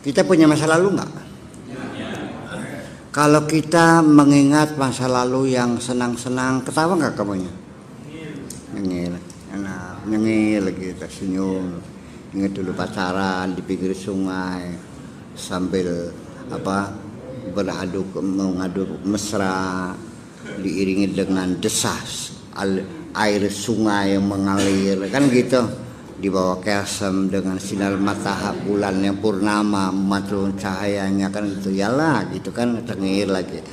Kita punya masa lalu nggak? Kalau kita mengingat masa lalu yang senang-senang, ketawa nggak kamunya? Nyengil, enak, nyengil gitu, senyum. Ingat dulu pacaran di pinggir sungai sambil mengadu mesra, diiringi dengan desas air sungai yang mengalir, kan gitu. Di bawah kesem dengan sinar matahari bulan yang purnama memantul cahayanya, kan gitu ya lah, gitu kan, tengir lagi.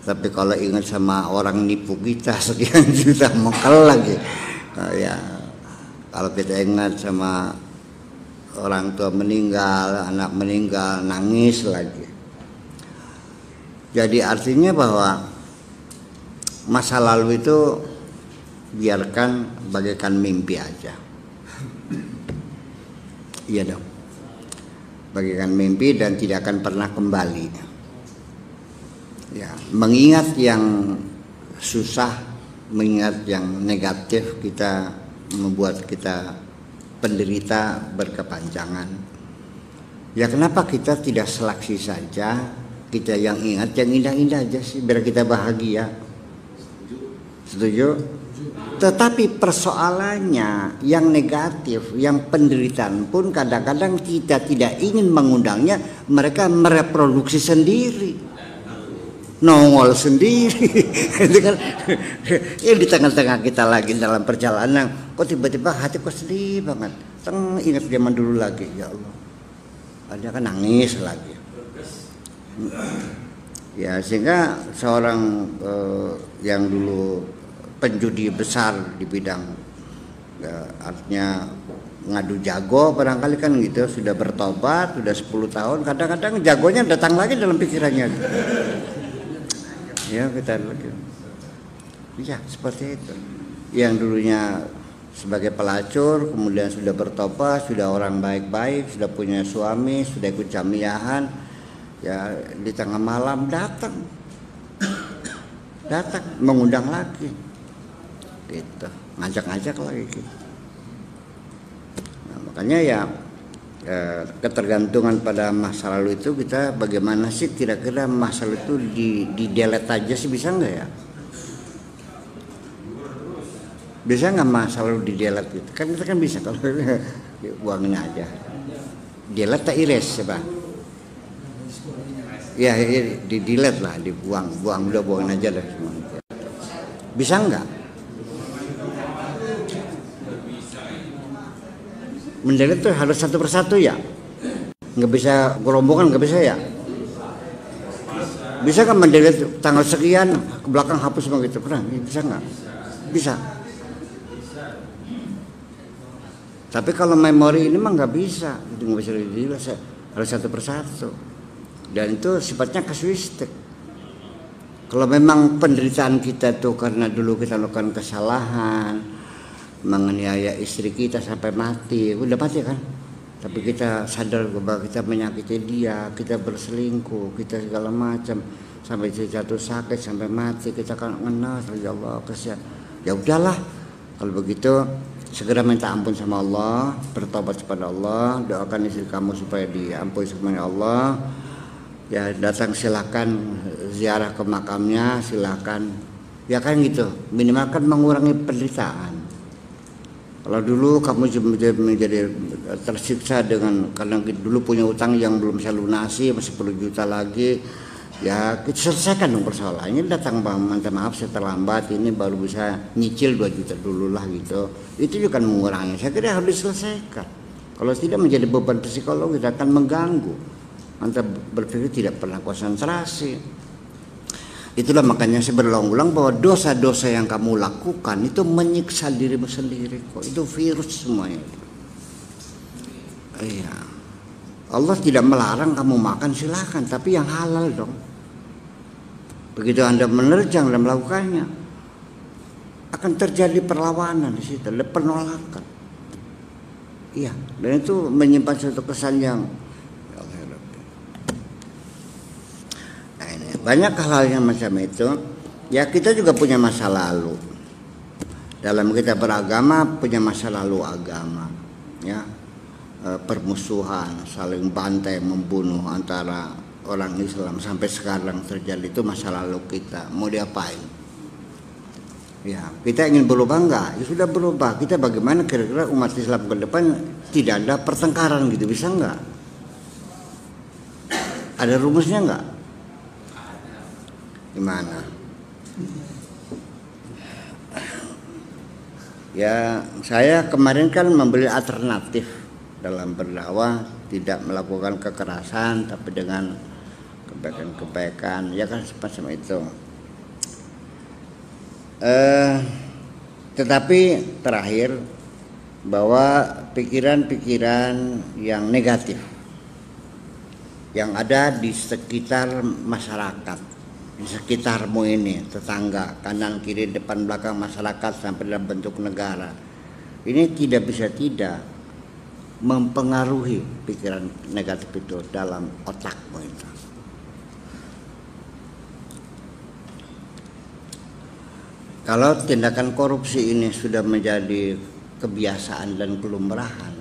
Tapi kalau ingat sama orang nipu kita sekian juta mengkel lagi, ya kalau kita ingat sama orang tua meninggal, anak meninggal, nangis lagi. Jadi artinya bahwa masa lalu itu biarkan bagaikan mimpi aja. Iya dong, bagaikan mimpi dan tidak akan pernah kembali. Ya, mengingat yang susah, mengingat yang negatif, kita membuat kita penderita berkepanjangan. Ya kenapa kita tidak seleksi saja, kita yang ingat yang indah-indah aja sih, biar kita bahagia. Setuju? Tetapi persoalannya yang negatif, yang penderitaan pun kadang-kadang kita tidak ingin mengundangnya, mereka mereproduksi sendiri, nongol sendiri. Itu kan ya, di tengah-tengah kita lagi dalam perjalanan, kok tiba-tiba hati kok sedih banget. Ingat zaman dulu lagi, ya Allah, ada kan nangis lagi. Ya sehingga seorang yang dulu penjudi besar di bidang artinya ngadu jago barangkali kan gitu, sudah bertobat, sudah 10 tahun, kadang-kadang jagonya datang lagi dalam pikirannya. Ya kita lagi. Ya seperti itu. Yang dulunya sebagai pelacur, kemudian sudah bertobat, sudah orang baik-baik, sudah punya suami, sudah ikut jamiahan, ya di tengah malam datang mengundang lagi, gitu, ngajak-ngajak lagi. Gitu. Nah, makanya ya ketergantungan pada masa lalu itu, kita bagaimana sih kira-kira masa lalu itu di delete aja sih, bisa nggak ya? Bisa nggak masa lalu di delete gitu? Kan kita kan bisa kalau buangin aja. Delete tak erase coba. Ya di delete lah, dibuang, udah buangin aja deh semua. Bisa nggak? Mendelete tuh harus satu persatu ya, nggak bisa gerombongan, nggak bisa ya. Bisa kan mendelete tanggal sekian ke belakang hapus begitu, pernah? Bisa nggak? Bisa. Tapi kalau memori ini mah nggak bisa, itu nggak bisa didelete, harus satu persatu. Dan itu sifatnya kasuistik. Kalau memang penderitaan kita tuh karena dulu kita lakukan kesalahan, menganiaya istri kita sampai mati, udah mati kan? Tapi kita sadar bahwa kita menyakiti dia, kita berselingkuh, kita segala macam, sampai jatuh sakit, sampai mati, kita kan mengenal, ya Allah kasihan. Ya udahlah, kalau begitu segera minta ampun sama Allah, bertobat kepada Allah, doakan istri kamu supaya diampuni sama Allah. Ya datang silakan, ziarah ke makamnya silakan. Ya kan gitu, minimal kan mengurangi penderitaan. Kalau dulu kamu menjadi tersiksa dengan karena dulu punya utang yang belum saya lunasi, masih 10 juta lagi, ya kita selesaikan dong persoalannya. Datang bang, minta maaf saya terlambat, ini baru bisa nyicil 2 juta dulu lah gitu. Itu juga kan mengurangi. Saya kira harus diselesaikan. Kalau tidak menjadi beban psikologis, akan mengganggu. Anda berpikir tidak pernah konsentrasi. Itulah makanya saya berulang-ulang bahwa dosa-dosa yang kamu lakukan itu menyiksa dirimu sendiri kok. Itu virus semuanya. Iya. Allah tidak melarang kamu makan, silakan, tapi yang halal dong. Begitu Anda menerjang dan melakukannya, akan terjadi perlawanan di situ, ada penolakan. Iya, dan itu menyimpan suatu kesan yang banyak hal-hal yang macam itu. Ya kita juga punya masa lalu. Dalam kita beragama punya masa lalu agama. Ya, permusuhan, saling bantai, membunuh antara orang Islam sampai sekarang terjadi, itu masa lalu kita. Mau diapain? Ya, kita ingin berubah enggak? Ya sudah berubah. Kita bagaimana kira-kira umat Islam ke depan tidak ada pertengkaran gitu, bisa enggak? Ada rumusnya enggak? Gimana? Ya, saya kemarin kan membeli alternatif dalam berdakwah, tidak melakukan kekerasan tapi dengan kebaikan-kebaikan, ya kan, semacam itu. Tetapi terakhir bahwa pikiran-pikiran yang negatif yang ada di sekitar masyarakat, di sekitarmu ini, tetangga, kanan, kiri, depan, belakang masyarakat sampai dalam bentuk negara, ini tidak bisa tidak mempengaruhi pikiran negatif itu dalam otakmu itu. Kalau tindakan korupsi ini sudah menjadi kebiasaan dan kelumrahan,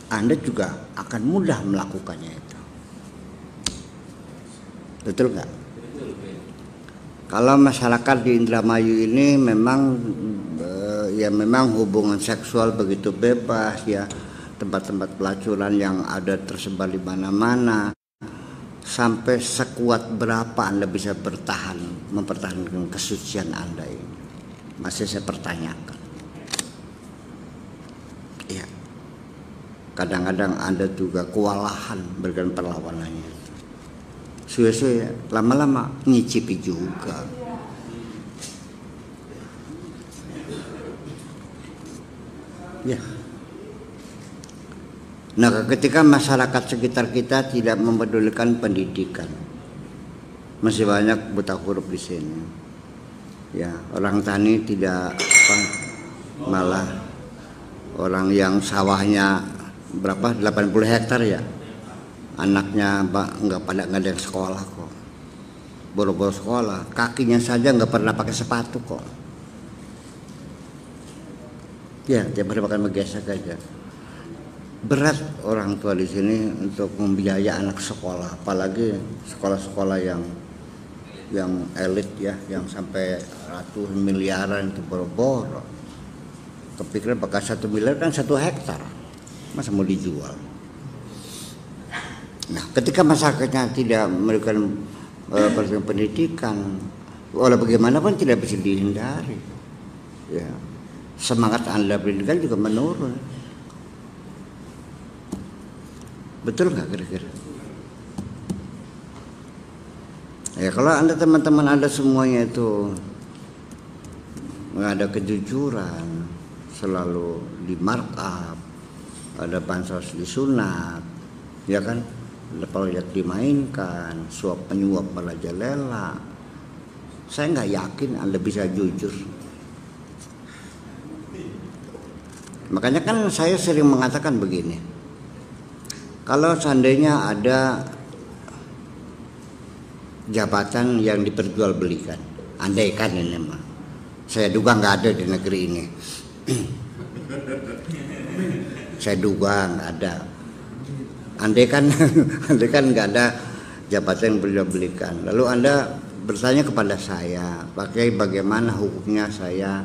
Anda juga akan mudah melakukannya itu. Betul nggak? Kalau masyarakat di Indramayu ini memang memang hubungan seksual begitu bebas ya, tempat-tempat pelacuran yang ada tersebar di mana-mana. Sampai sekuat berapa Anda bisa mempertahankan kesucian Anda ini? Masih saya pertanyakan. Ya, kadang-kadang Anda juga kewalahan berikan perlawanannya. Suwe-suwe lama-lama ngicipi juga. Ya. Nah, ketika masyarakat sekitar kita tidak mempedulikan pendidikan, masih banyak buta huruf di sini. Ya, orang tani tidak malah orang yang sawahnya berapa 80 hektar ya, anaknya nggak ada yang sekolah kok, boro-boro sekolah, kakinya saja nggak pernah pakai sepatu kok. Ya, tiap hari makan gesek aja. Berat orang tua di sini untuk membiayai anak sekolah, apalagi sekolah-sekolah yang elit ya, yang sampai ratusan miliaran itu boro-boro. Kepikiran bakal 1 miliar kan 1 hektar, masa mau dijual? Nah, ketika masyarakatnya tidak memberikan pendidikan, walau bagaimanapun tidak bisa dihindari. Ya, semangat Anda pendidikan juga menurun. Betul nggak kira-kira? Ya, kalau Anda, teman-teman Anda semuanya itu nggak ada kejujuran, selalu di markup, ada bansos disunat, ya kan, ada proyek dimainkan, suap penyuap merajalela, saya nggak yakin Anda bisa jujur. Makanya kan saya sering mengatakan begini. Kalau seandainya ada jabatan yang diperjualbelikan, andaikan ini mah, saya duga nggak ada di negeri ini. Saya duga nggak ada. Andaikan nggak ada jabatan yang diperjualbelikan, lalu Anda bertanya kepada saya, bagaimana hukumnya saya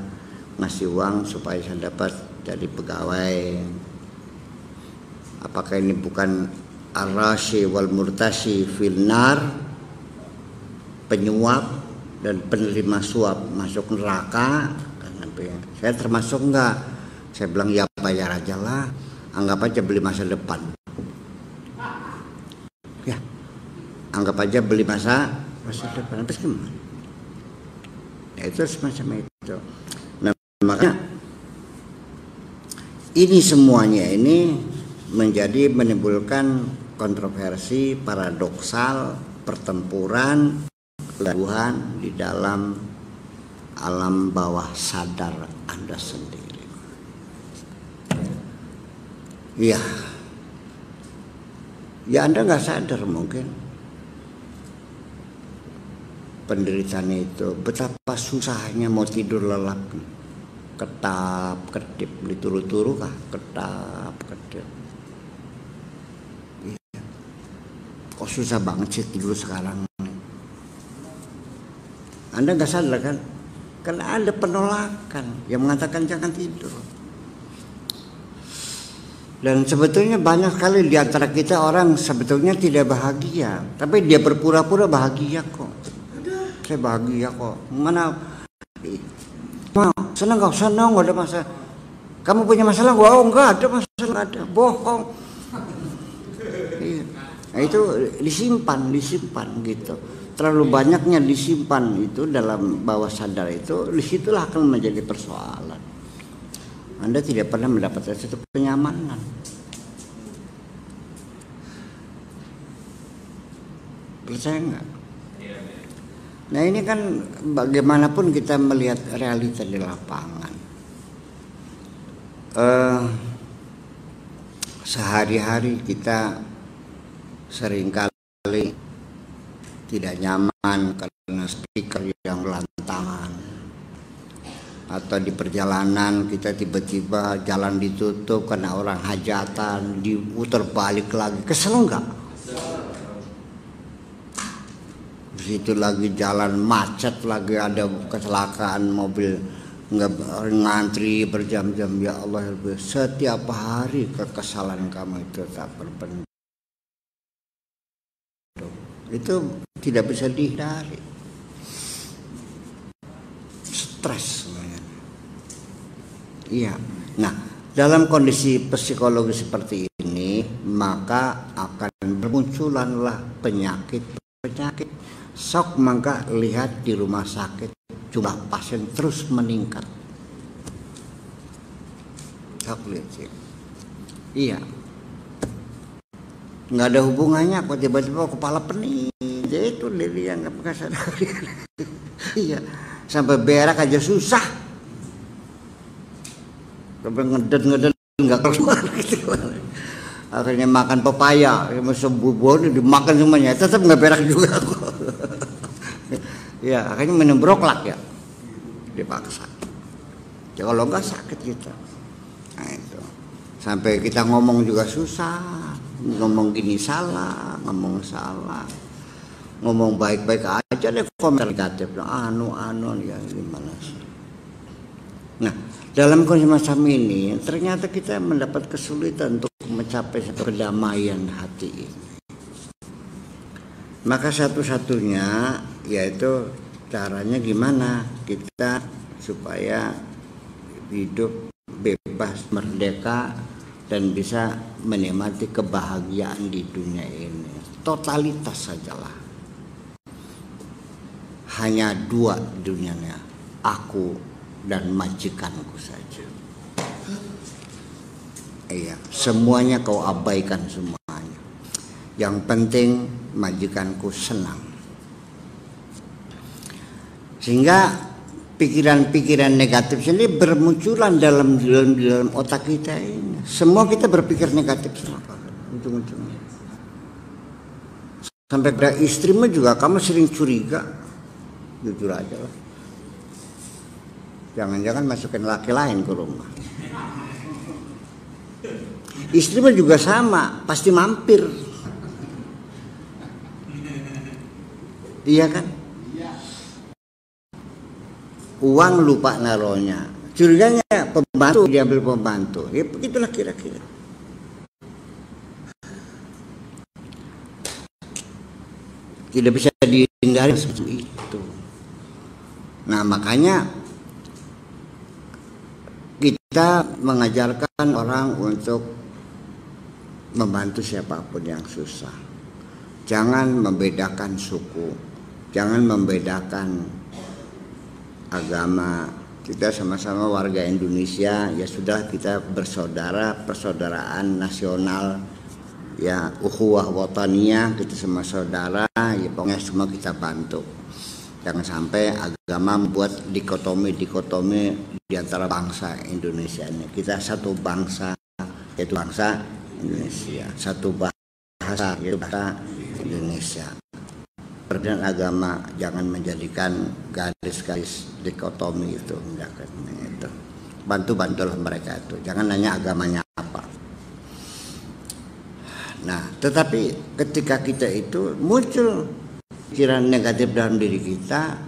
ngasih uang supaya saya dapat jadi pegawai? Apakah ini bukan ar-rashi wal murtashi fil nar, penyuap dan penerima suap masuk neraka? Saya termasuk enggak? Saya bilang ya bayar aja lah, anggap aja beli masa depan. Ya, anggap aja beli masa depan. Terus gimana? Ya, itu semacam itu. Nah, makanya ini semuanya ini menimbulkan kontroversi, paradoksal, pertempuran, kegaduhan di dalam alam bawah sadar Anda sendiri. Ya Anda nggak sadar mungkin penderitaan itu, betapa susahnya mau tidur lelap, ketap kedip, dituru-turu kah, ketap kedip. kok susah banget sih tidur sekarang. Anda nggak sadar kan? Karena ada penolakan yang mengatakan jangan tidur. Dan sebetulnya banyak sekali di antara kita orang sebetulnya tidak bahagia, tapi dia berpura-pura bahagia kok. Saya bahagia kok. Mana? Senang nggak? Senang, nggak ada masalah. Kamu punya masalah? Wow, nggak ada masalah, nggak ada. Bohong. Iya. Nah, itu disimpan gitu. Terlalu banyaknya disimpan itu dalam bawah sadar itu, disitulah akan menjadi persoalan. Anda tidak pernah mendapatkan satu kenyamanan. Percaya nggak? Nah ini kan bagaimanapun kita melihat realita di lapangan. Sehari-hari kita seringkali tidak nyaman karena speaker yang berantakan, atau di perjalanan kita tiba-tiba jalan ditutup karena orang hajatan, diputar balik lagi. Kesel nggak? Begitu lagi jalan macet lagi, ada kecelakaan mobil nggak ngantri berjam-jam. Ya Allah, setiap hari kekesalan kamu itu tak berpengaruh. Itu tidak bisa dihindari. Stres semuanya. Iya. Nah, dalam kondisi psikologi seperti ini, maka akan bermunculanlah penyakit. Sok maka lihat di rumah sakit jumlah pasien terus meningkat. Sok lihat sih. Iya. Nggak ada hubungannya kok tiba-tiba kepala pening. Jadi itu dia nggak pernah sadar. Iya, sampai berak aja susah. Sampai ngeden nggak keluar gitu. Akhirnya makan pepaya, buah dimakan semuanya, tetap nggak berak juga kok. Ya akhirnya minum broklak ya, dipaksa. Ya kalau nggak sakit kita. Nah itu. Sampai kita ngomong juga susah. Ngomong gini salah, ngomong salah, ngomong baik-baik aja deh komentar negatif, anu ya gimana sih. Nah dalam kondisi macam ini ternyata kita mendapat kesulitan untuk mencapai kedamaian hati ini. Maka satu-satunya yaitu caranya gimana kita supaya hidup bebas, merdeka, dan bisa menikmati kebahagiaan di dunia ini. Totalitas sajalah. Hanya dua dunianya, aku dan majikanku saja. Iya, semuanya kau abaikan semuanya. Yang penting majikanku senang. Sehingga pikiran-pikiran negatif ini bermunculan dalam otak kita ini. Semua kita berpikir negatif semua. Ujung-ujungnya. Sampai pada istrimu juga kamu sering curiga. Jujur aja lah. Jangan-jangan masukin laki lain ke rumah. Istrimu juga sama, pasti mampir. Iya kan? Uang lupa naruhnya, curiganya pembantu diambil pembantu, ya begitulah kira-kira. Tidak bisa dihindari seperti itu. Nah makanya kita mengajarkan orang untuk membantu siapapun yang susah. Jangan membedakan suku, jangan membedakan agama. Kita sama-sama warga Indonesia, ya sudah kita bersaudara, persaudaraan nasional, ya ukhuwah wataniyah, kita sama saudara, ya pokoknya semua kita bantu. Jangan sampai agama membuat dikotomi di antara bangsa Indonesia ini. Kita satu bangsa, yaitu bangsa Indonesia, satu bahasa, yaitu bahasa Indonesia. Perbedaan agama jangan menjadikan garis-garis dikotomi itu, itu. Bantu-bantulah mereka itu, jangan nanya agamanya apa. Nah, tetapi ketika kita itu muncul pikiran negatif dalam diri kita,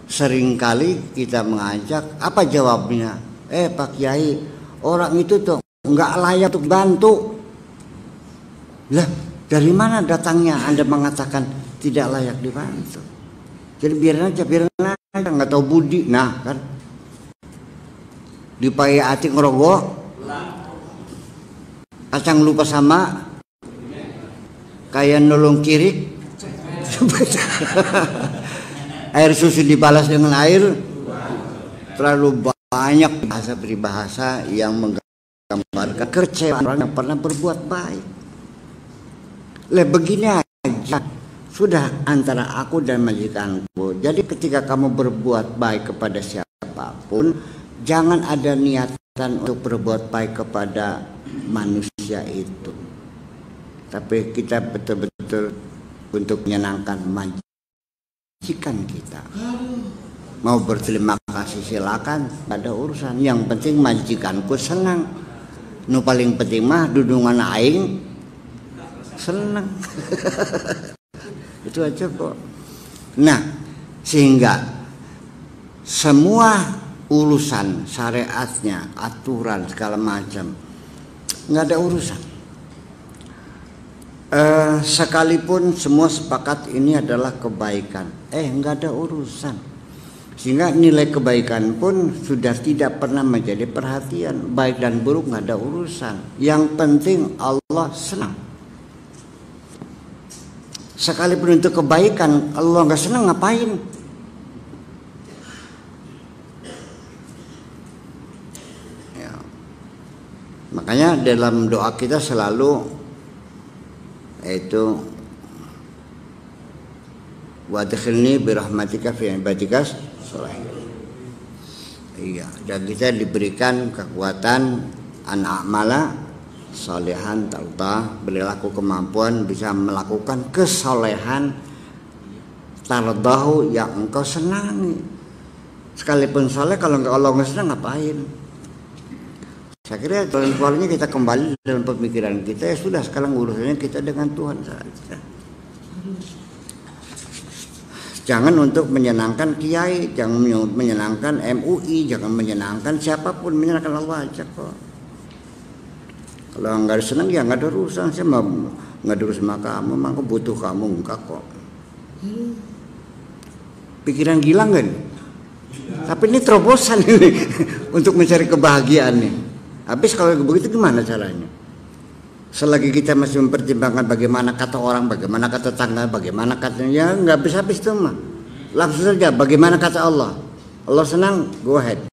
seringkali kita mengajak, apa jawabnya? Pak Kiai, orang itu tuh nggak layak untuk bantu. Lah, dari mana datangnya Anda mengatakan tidak layak dibantu? Jadi biarin aja, nggak tahu budi. Nah kan, dipaya hati ngerogok, kacang lupa sama, kayak nolong kirik, air susu dibalas dengan air. Terlalu banyak bahasa peribahasa yang menggambarkan kekecewaan orang yang pernah berbuat baik. Begini aja, sudah antara aku dan majikanku. Jadi ketika kamu berbuat baik kepada siapapun, jangan ada niatan untuk berbuat baik kepada manusia itu. Tapi kita betul-betul untuk menyenangkan majikan kita. Mau berterima kasih silakan, ada urusan. Yang penting majikanku senang. Nu paling penting mah dudungan aing senang. Itu aja kok. Nah, sehingga semua urusan syariatnya, aturan segala macam nggak ada urusan. Sekalipun semua sepakat ini adalah kebaikan, nggak ada urusan. Sehingga nilai kebaikan pun sudah tidak pernah menjadi perhatian. Baik dan buruk nggak ada urusan. Yang penting Allah senang. Sekalipun itu kebaikan, Allah nggak senang ngapain? Ya. Makanya dalam doa kita selalu yaitu wadkhilni birahmatika fi ibadika sholihin. Iya, dan kita diberikan kekuatan an-a'mala solehan tardah, berilah aku kemampuan bisa melakukan kesolehan tardahu yang engkau senangi. Sekalipun soleh, kalau Allah nggak senang ngapain? Saya kira paling kita kembali dalam pemikiran kita, ya sudah, sekarang urusannya kita dengan Tuhan saja. Jangan untuk menyenangkan kiai, jangan menyenangkan MUI, jangan menyenangkan siapapun, menyenangkan Allah aja kok. Kalau nggak senang ya nggak ada urusan, saya mau nggak ada urusan sama kamu, memang aku butuh kamu, enggak kok. Pikiran gila nggak nih? Tapi ini terobosan ini untuk mencari kebahagiaan nih. Habis kalau begitu gimana caranya? Selagi kita masih mempertimbangkan bagaimana kata orang, bagaimana kata tetangga, bagaimana katanya, ya nggak habis-habis tuh mah. Langsung saja bagaimana kata Allah. Allah senang, go ahead.